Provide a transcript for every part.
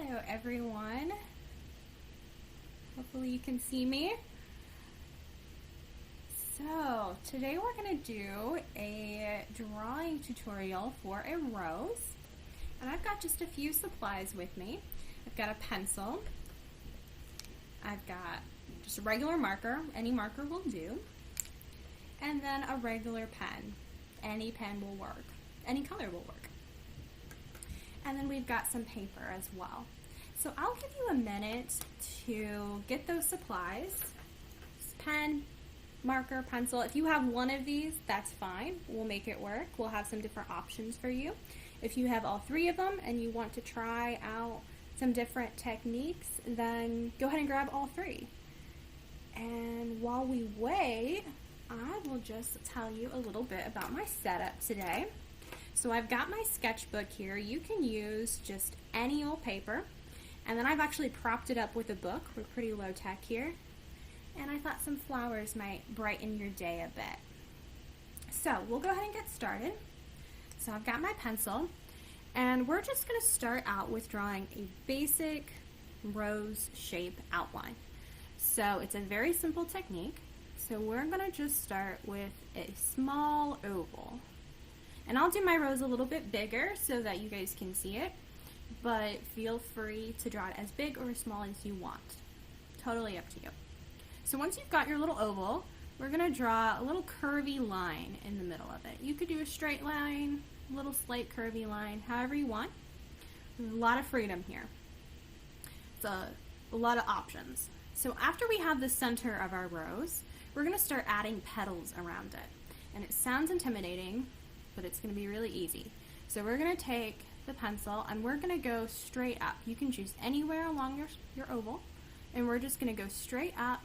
Hello everyone. Hopefully you can see me. So today we're going to do a drawing tutorial for a rose. And I've got just a few supplies with me. I've got a pencil. I've got just a regular marker. Any marker will do. And then a regular pen. Any pen will work. Any color will work. And then we've got some paper as well. So I'll give you a minute to get those supplies. Pen, marker, pencil. If you have one of these, that's fine. We'll make it work. We'll have some different options for you. If you have all three of them and you want to try out some different techniques, then go ahead and grab all three. And while we wait, I will just tell you a little bit about my setup today. So I've got my sketchbook here. You can use just any old paper. And then I've actually propped it up with a book. We're pretty low tech here. And I thought some flowers might brighten your day a bit. So we'll go ahead and get started. So I've got my pencil. And we're just going to start out with drawing a basic rose shape outline. So it's a very simple technique. So we're going to just start with a small oval. And I'll do my rose a little bit bigger so that you guys can see it, but feel free to draw it as big or as small as you want. Totally up to you. So once you've got your little oval, we're going to draw a little curvy line in the middle of it. You could do a straight line, a little slight curvy line, however you want. There's a lot of freedom here. It's a lot of options. So after we have the center of our rose, we're going to start adding petals around it. And it sounds intimidating, but it's going to be really easy. So we're going to take the pencil and we're going to go straight up. You can choose anywhere along your oval, and we're just going to go straight up,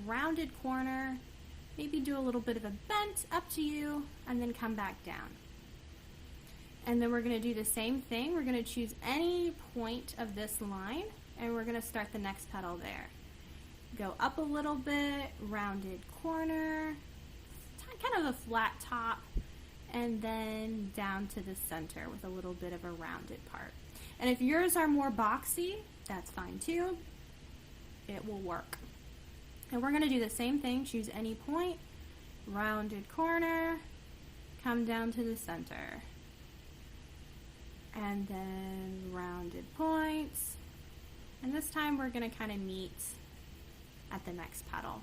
rounded corner, maybe do a little bit of a bent, up to you, and then come back down. And then we're going to do the same thing. We're going to choose any point of this line, and we're going to start the next petal there. Go up a little bit, rounded corner, kind of a flat top, and then down to the center with a little bit of a rounded part. And if yours are more boxy, that's fine too. It will work. And we're going to do the same thing. Choose any point, rounded corner, come down to the center. And then rounded points. And this time we're going to kind of meet at the next petal.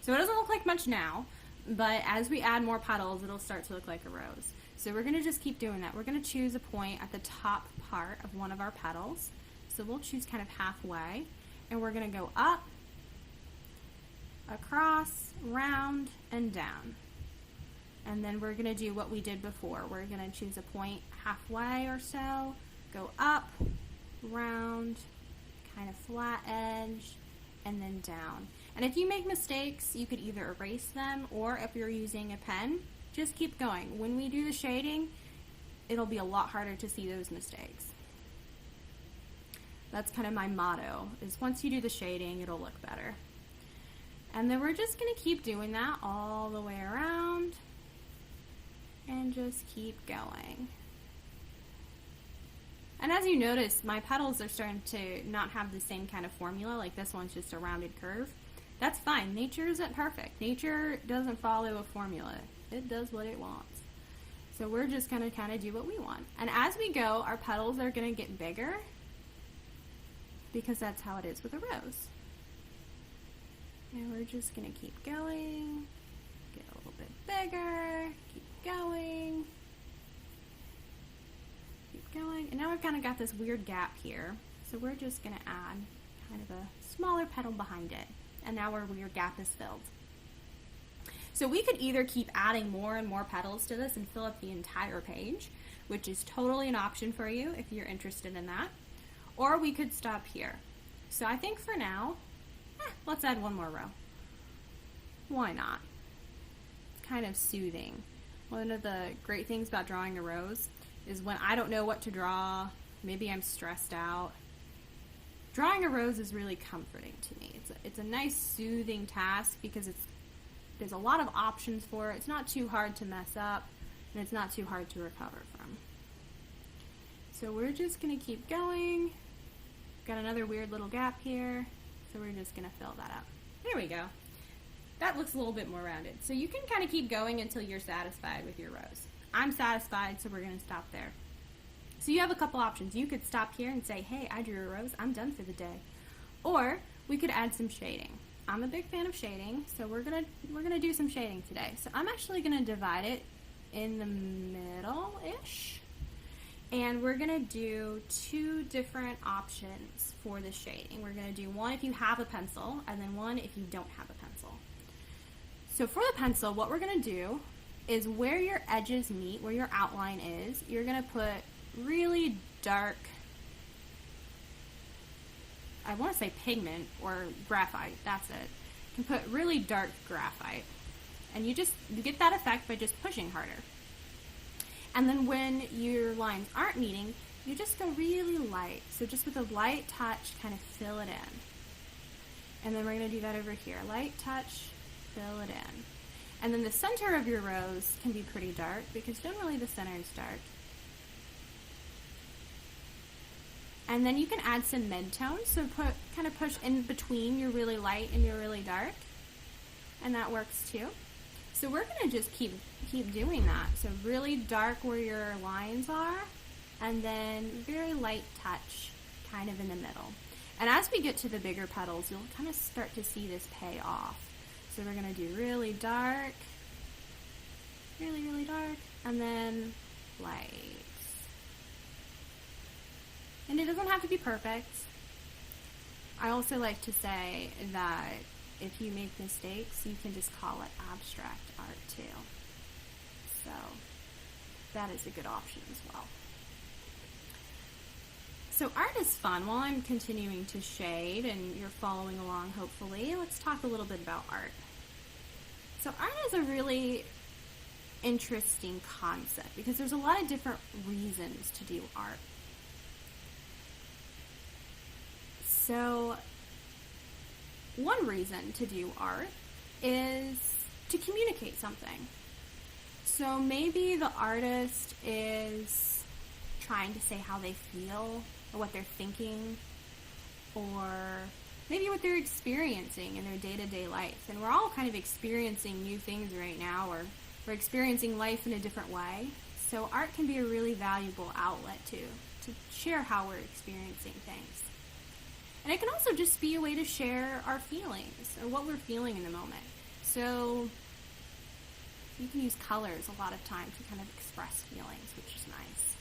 So it doesn't look like much now, but as we add more petals, it'll start to look like a rose. So we're going to just keep doing that. We're going to choose a point at the top part of one of our petals. So we'll choose kind of halfway, and we're going to go up, across, round, and down. And then we're going to do what we did before. We're going to choose a point halfway or so, go up, round, kind of flat edge, and then down. And if you make mistakes, you could either erase them, or if you're using a pen, just keep going. When we do the shading, it'll be a lot harder to see those mistakes. That's kind of my motto, is once you do the shading, it'll look better. And then we're just going to keep doing that all the way around, and just keep going. And as you notice, my petals are starting to not have the same kind of formula, like this one's just a rounded curve. That's fine. Nature isn't perfect. Nature doesn't follow a formula. It does what it wants. So we're just going to kind of do what we want. And as we go, our petals are going to get bigger, because that's how it is with a rose. And we're just going to keep going, get a little bit bigger, keep going, keep going. And now we've kind of got this weird gap here. So we're just going to add kind of a smaller petal behind it. And now our weird gap is filled. So we could either keep adding more and more petals to this and fill up the entire page, which is totally an option for you if you're interested in that. Or we could stop here. So I think for now, let's add one more row. Why not? It's kind of soothing. One of the great things about drawing a rose is when I don't know what to draw, maybe I'm stressed out, drawing a rose is really comforting to me. It's a nice soothing task because there's a lot of options for it. It's not too hard to mess up, and it's not too hard to recover from. So we're just going to keep going, got another weird little gap here, so we're just going to fill that up. There we go. That looks a little bit more rounded. So you can kind of keep going until you're satisfied with your rose. I'm satisfied, so we're going to stop there. So you have a couple options. You could stop here and say, hey, I drew a rose, I'm done for the day. Or we could add some shading. I'm a big fan of shading, so we're gonna do some shading today. So I'm actually gonna divide it in the middle-ish, and we're gonna do two different options for the shading. We're gonna do one if you have a pencil, and then one if you don't have a pencil. So for the pencil, what we're gonna do is where your edges meet, where your outline is, you're gonna put really dark, I want to say pigment or graphite, that's it. You can put really dark graphite. And you get that effect by just pushing harder. And then when your lines aren't meeting, you just go really light. So just with a light touch, kind of fill it in. And then we're going to do that over here. Light touch, fill it in. And then the center of your rose can be pretty dark because generally the center is dark. And then you can add some mid-tones, so kind of push in between your really light and your really dark, and that works too. So we're going to just keep doing that. So really dark where your lines are, and then very light touch kind of in the middle. And as we get to the bigger petals, you'll kind of start to see this pay off. So we're going to do really dark, really, really dark, and then light. And it doesn't have to be perfect. I also like to say that if you make mistakes, you can just call it abstract art too. So that is a good option as well. So art is fun. While I'm continuing to shade and you're following along, hopefully, let's talk a little bit about art. So art is a really interesting concept because there's a lot of different reasons to do art. So one reason to do art is to communicate something. So maybe the artist is trying to say how they feel or what they're thinking, or maybe what they're experiencing in their day-to-day life. And we're all kind of experiencing new things right now, or we're experiencing life in a different way. So art can be a really valuable outlet to share how we're experiencing things. And it can also just be a way to share our feelings or what we're feeling in the moment. So you can use colors a lot of times to kind of express feelings, which is nice.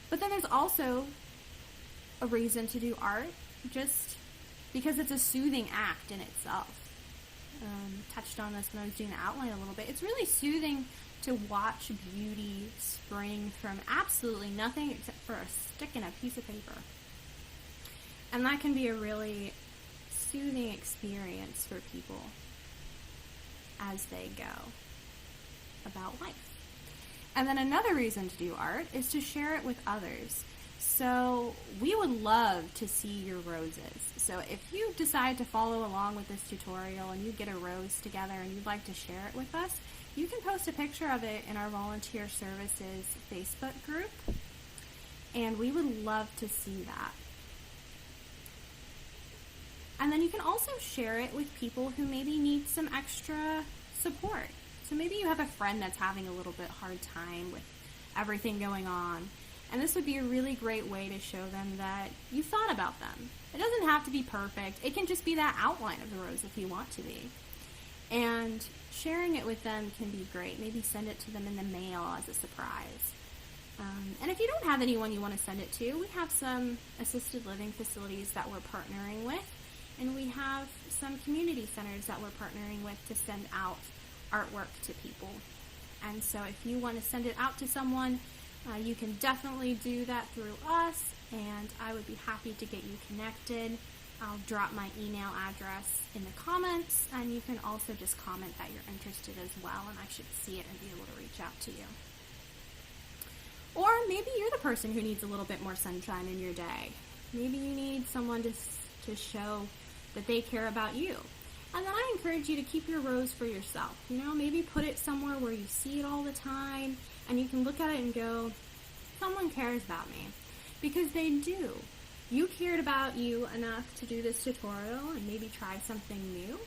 But then there's also a reason to do art, just because it's a soothing act in itself. Touched on this when I was doing the outline a little bit. It's really soothing to watch beauty spring from absolutely nothing except for a stick and a piece of paper. And that can be a really soothing experience for people as they go about life. And then another reason to do art is to share it with others. So we would love to see your roses. So if you decide to follow along with this tutorial and you get a rose together and you'd like to share it with us, you can post a picture of it in our Volunteer Services Facebook group. And we would love to see that. And then you can also share it with people who maybe need some extra support. So maybe you have a friend that's having a little bit hard time with everything going on. And this would be a really great way to show them that you thought about them. It doesn't have to be perfect. It can just be that outline of the rose if you want to be. And sharing it with them can be great. Maybe send it to them in the mail as a surprise. And if you don't have anyone you want to send it to, we have some assisted living facilities that we're partnering with. And we have some community centers that we're partnering with to send out artwork to people. And so if you want to send it out to someone, you can definitely do that through us, and I would be happy to get you connected. I'll drop my email address in the comments, and you can also just comment that you're interested as well, and I should see it and be able to reach out to you. Or maybe you're the person who needs a little bit more sunshine in your day. Maybe you need someone to show that they care about you. And then I encourage you to keep your rose for yourself. You know, maybe put it somewhere where you see it all the time, and you can look at it and go, someone cares about me. Because they do. You cared about you enough to do this tutorial and maybe try something new.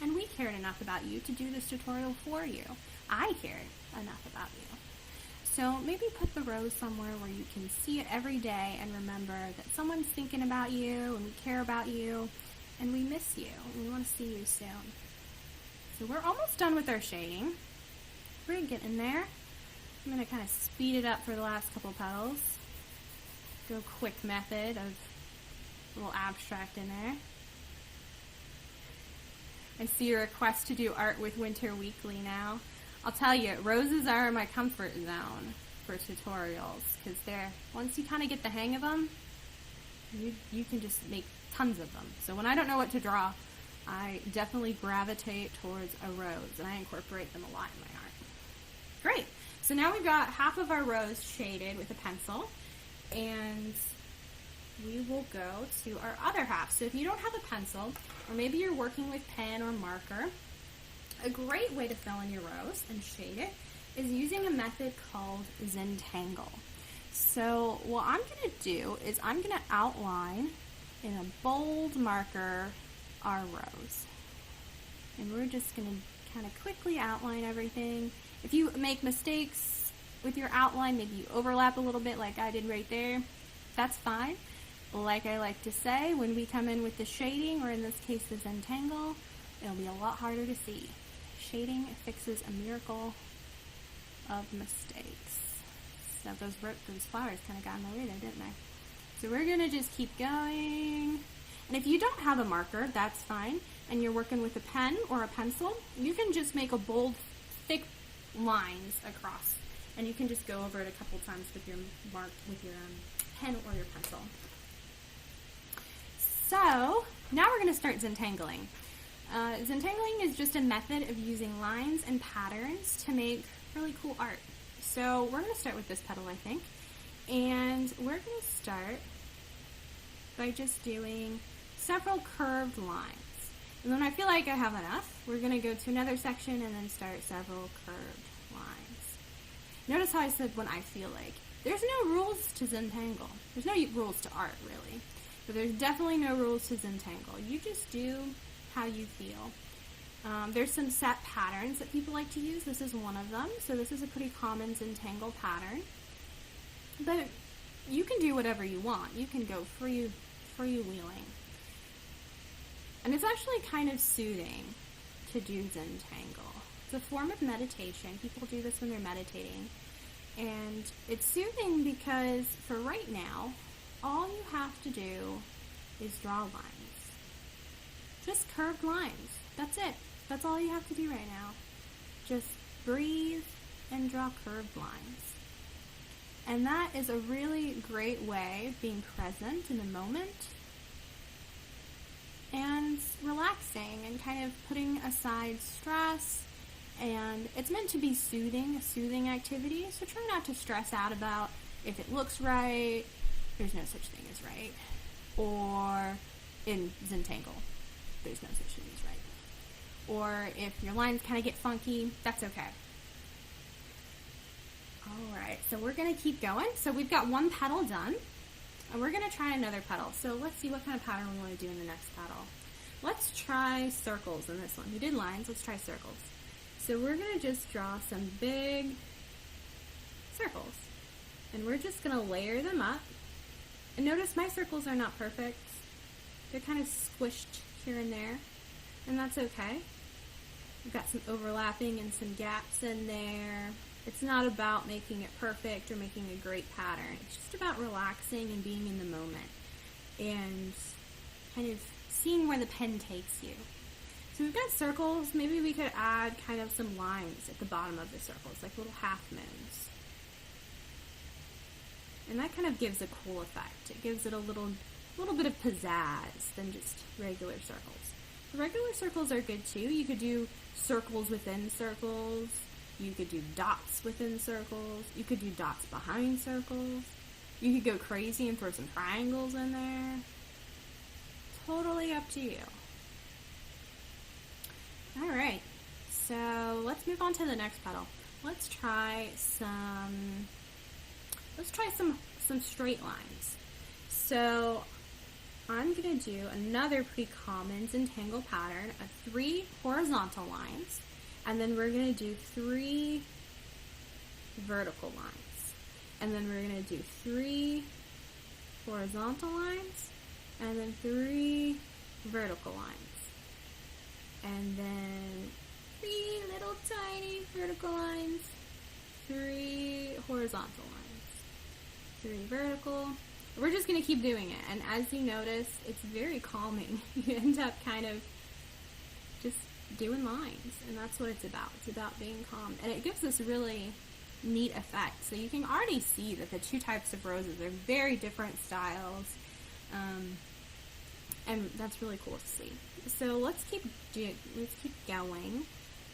And we cared enough about you to do this tutorial for you. I cared enough about you. So maybe put the rose somewhere where you can see it every day and remember that someone's thinking about you and we care about you and we miss you and we want to see you soon. So we're almost done with our shading. We're going to get in there. I'm going to kind of speed it up for the last couple petals. Go quick method of a little abstract in there. I see a request to do art with Winter Weekly now. I'll tell you, roses are my comfort zone for tutorials because they're, once you kind of get the hang of them, you can just make tons of them. So when I don't know what to draw, I definitely gravitate towards a rose and I incorporate them a lot in my art. Great. So now we've got half of our rose shaded with a pencil and we will go to our other half. So if you don't have a pencil, or maybe you're working with pen or marker, a great way to fill in your rose and shade it is using a method called Zentangle. So what I'm going to do is I'm going to outline in a bold marker our rose. And we're just going to kind of quickly outline everything. If you make mistakes with your outline, maybe you overlap a little bit like I did right there, that's fine. Like I like to say, when we come in with the shading, or in this case the Zentangle, it'll be a lot harder to see. Shading fixes a miracle of mistakes. So those flowers kind of got in the way there, didn't they? So we're going to just keep going. And if you don't have a marker, that's fine. And you're working with a pen or a pencil, you can just make a bold, thick lines across. And you can just go over it a couple times with your pen or your pencil. So now we're going to start Zentangling. Zentangling is just a method of using lines and patterns to make really cool art. So we're going to start with this petal, I think. And we're going to start by just doing several curved lines. And then when I feel like I have enough, we're going to go to another section and then start several curved lines. Notice how I said when I feel like. There's no rules to Zentangle. There's no rules to art, really. But there's definitely no rules to Zentangle. You just do how you feel. There's some set patterns that people like to use. This is one of them. So this is a pretty common Zentangle pattern. But you can do whatever you want. You can go freewheeling. And it's actually kind of soothing to do Zentangle. It's a form of meditation. People do this when they're meditating. And it's soothing because for right now, all you have to do is draw lines. Just curved lines. That's it. That's all you have to do right now. Just breathe and draw curved lines. And that is a really great way of being present in the moment and relaxing and kind of putting aside stress. And it's meant to be soothing, a soothing activity. So try not to stress out about if it looks right. There's no such thing as right. Or in Zentangle, there's no such thing as right. Or if your lines kind of get funky, that's okay. Alright, so we're going to keep going. So we've got one petal done. And we're going to try another petal. So let's see what kind of pattern we want to do in the next petal. Let's try circles in this one. We did lines, let's try circles. So we're going to just draw some big circles. And we're just going to layer them up. And notice my circles are not perfect. They're kind of squished here and there. And that's okay. We've got some overlapping and some gaps in there. It's not about making it perfect or making a great pattern. It's just about relaxing and being in the moment. And kind of seeing where the pen takes you. So we've got circles. Maybe we could add kind of some lines at the bottom of the circles, like little half moons. And that kind of gives a cool effect. It gives it a little bit of pizzazz than just regular circles. The regular circles are good too. You could do circles within circles. You could do dots within circles. You could do dots behind circles. You could go crazy and throw some triangles in there. Totally up to you. Alright, so let's move on to the next petal. Let's try some straight lines. So I'm going to do another pretty common Zentangle pattern of 3 horizontal lines, and then we're going to do 3 vertical lines. And then we're going to do 3 horizontal lines, and then 3 vertical lines. And then 3 little tiny vertical lines, 3 horizontal lines, 3 vertical. We're just going to keep doing it, and as you notice, it's very calming. You end up kind of just doing lines, and that's what it's about. It's about being calm, and it gives this really neat effect. So you can already see that the 2 types of roses are very different styles, and that's really cool to see. So let's keep going.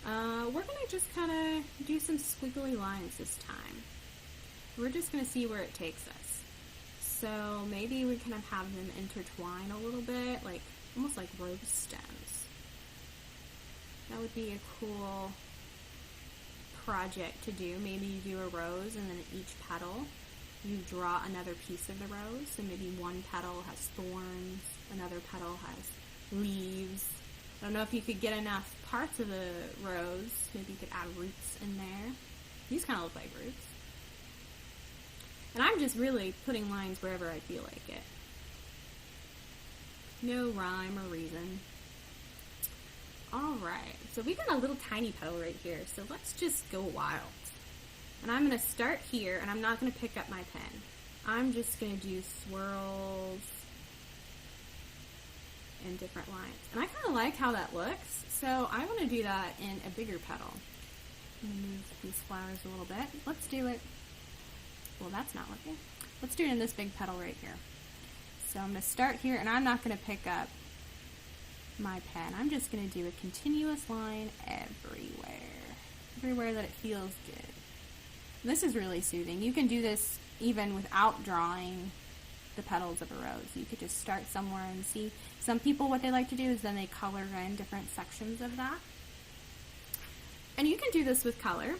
We're going to just kind of do some squiggly lines this time. We're just going to see where it takes us. So maybe we kind of have them intertwine a little bit, like almost like rose stems. That would be a cool project to do. Maybe you do a rose, and then at each petal you draw another piece of the rose. So maybe one petal has thorns, another petal has leaves. I don't know if you could get enough parts of the rose. Maybe you could add roots in there. These kind of look like roots. And I'm just really putting lines wherever I feel like it. No rhyme or reason. Alright, so we got a little tiny petal right here, so let's just go wild. And I'm going to start here, and I'm not going to pick up my pen. I'm just going to do swirls in different lines. And I kind of like how that looks, so I want to do that in a bigger petal. I'm going to move these flowers a little bit. Let's do it. Well, that's not working. Let's do it in this big petal right here. So I'm going to start here, and I'm not going to pick up my pen. I'm just going to do a continuous line everywhere that it feels good. This is really soothing. You can do this even without drawing the petals of a rose. You could just start somewhere and see. Some people, what they like to do is then they color in different sections of that. And you can do this with color.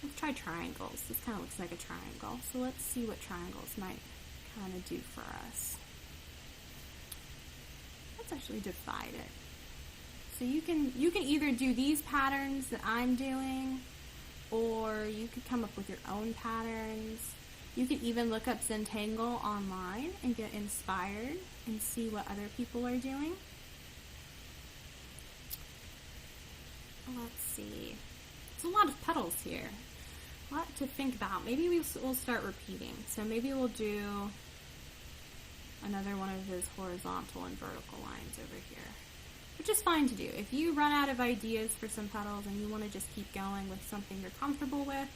Let's try triangles. This kind of looks like a triangle. So let's see what triangles might kind of do for us. Let's actually divide it. So you can either do these patterns that I'm doing, or you could come up with your own patterns. You could even look up Zentangle online and get inspired and see what other people are doing. Let's see. There's a lot of petals here. A lot to think about. Maybe we'll start repeating. So maybe we'll do another one of those horizontal and vertical lines over here, which is fine to do. If you run out of ideas for some petals and you want to just keep going with something you're comfortable with,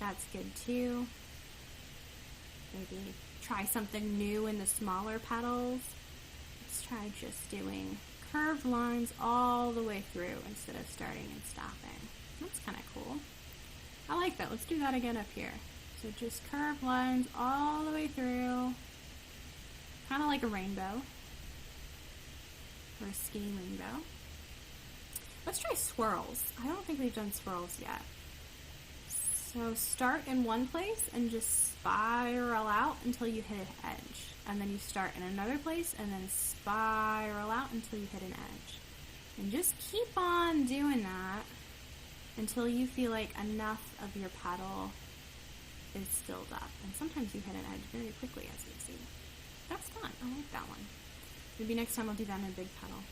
that's good too. Maybe try something new in the smaller petals. Let's try just doing curved lines all the way through instead of starting and stopping. That's kind of cool. I like that. Let's do that again up here. So just curved lines all the way through. Kind of like a rainbow. Or a skinny rainbow. Let's try swirls. I don't think we've done swirls yet. So start in one place and just spiral out until you hit an edge. And then you start in another place and then spiral out until you hit an edge. And just keep on doing that until you feel like enough of your petal is filled up. And sometimes you hit an edge very quickly, as you see. That's fun. I like that one. Maybe next time I'll do that in a big petal.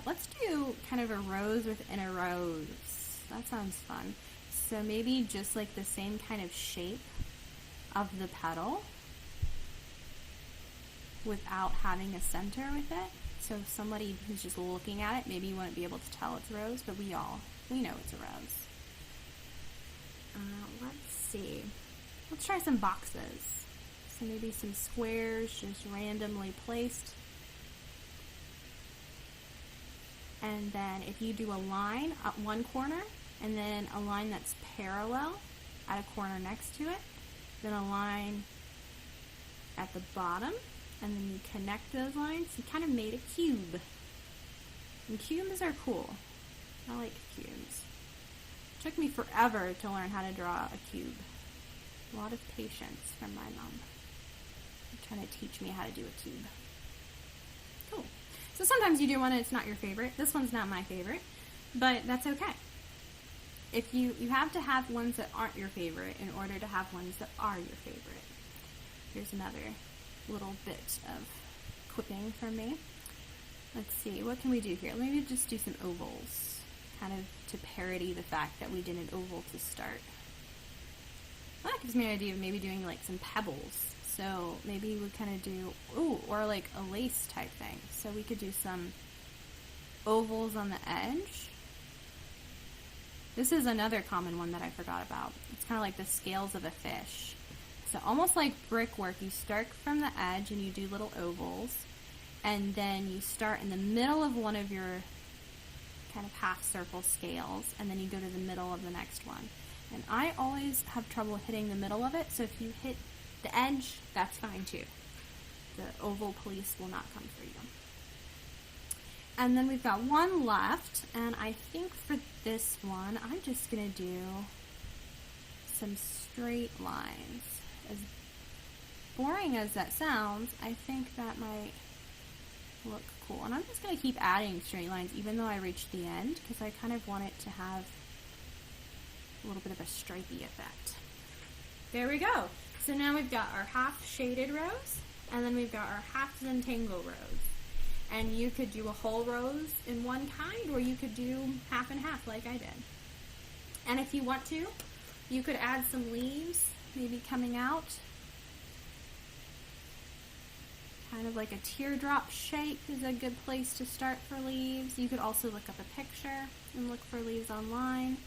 Let's do kind of a rose within a rose. That sounds fun. So maybe just like the same kind of shape of the petal without having a center with it. So if somebody who's just looking at it, maybe you wouldn't be able to tell it's a rose, but we know it's a rose. Let's see. Let's try some boxes. So maybe some squares just randomly placed. And then if you do a line at one corner, and then a line that's parallel at a corner next to it, then a line at the bottom, and then you connect those lines, you kind of made a cube. And cubes are cool. I like cubes. It took me forever to learn how to draw a cube. A lot of patience from my mom. They're trying to teach me how to do a tube. Cool. So sometimes you do one and it's not your favorite. This one's not my favorite, but that's okay. If you have to have ones that aren't your favorite in order to have ones that are your favorite. Here's another little bit of quipping from me. Let's see, what can we do here? Maybe just do some ovals, kind of to parody the fact that we did an oval to start. Well, that gives me an idea of maybe doing like some pebbles. So maybe we kind of do, or like a lace type thing. So we could do some ovals on the edge. This is another common one that I forgot about. It's kind of like the scales of a fish. So almost like brickwork, you start from the edge and you do little ovals. And then you start in the middle of one of your kind of half circle scales. And then you go to the middle of the next one. And I always have trouble hitting the middle of it. So if you hit the edge, that's fine too. The oval police will not come for you. And then we've got one left, and I think for this one, I'm just going to do some straight lines. As boring as that sounds, I think that might look cool. And I'm just going to keep adding straight lines even though I reached the end, because I kind of want it to have a little bit of a stripey effect. There we go. So now we've got our half shaded rose, and then we've got our half Zentangle rose. And you could do a whole rose in one kind, or you could do half and half like I did. And if you want to, you could add some leaves, maybe coming out. Kind of like a teardrop shape is a good place to start for leaves. You could also look up a picture and look for leaves online.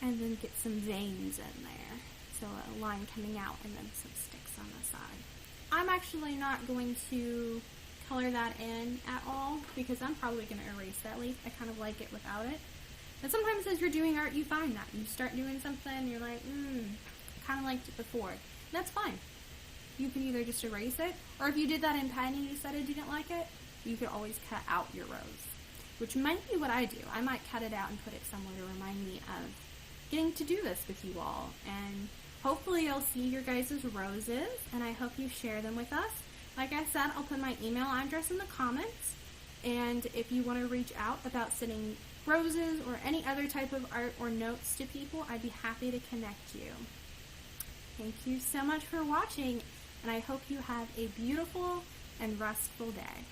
And then get some veins in there. So a line coming out and then some sticks on the side. I'm actually not going to color that in at all because I'm probably going to erase that leaf. I kind of like it without it. But sometimes as you're doing art, you find that. You start doing something and you're like, kind of liked it before. And that's fine. You can either just erase it, or if you did that in pen and you decided you didn't like it, you could always cut out your rose, which might be what I do. I might cut it out and put it somewhere to remind me of getting to do this with you all. And hopefully you'll see your guys' roses, and I hope you share them with us. Like I said, I'll put my email address in the comments, and if you want to reach out about sending roses or any other type of art or notes to people, I'd be happy to connect you. Thank you so much for watching, and I hope you have a beautiful and restful day.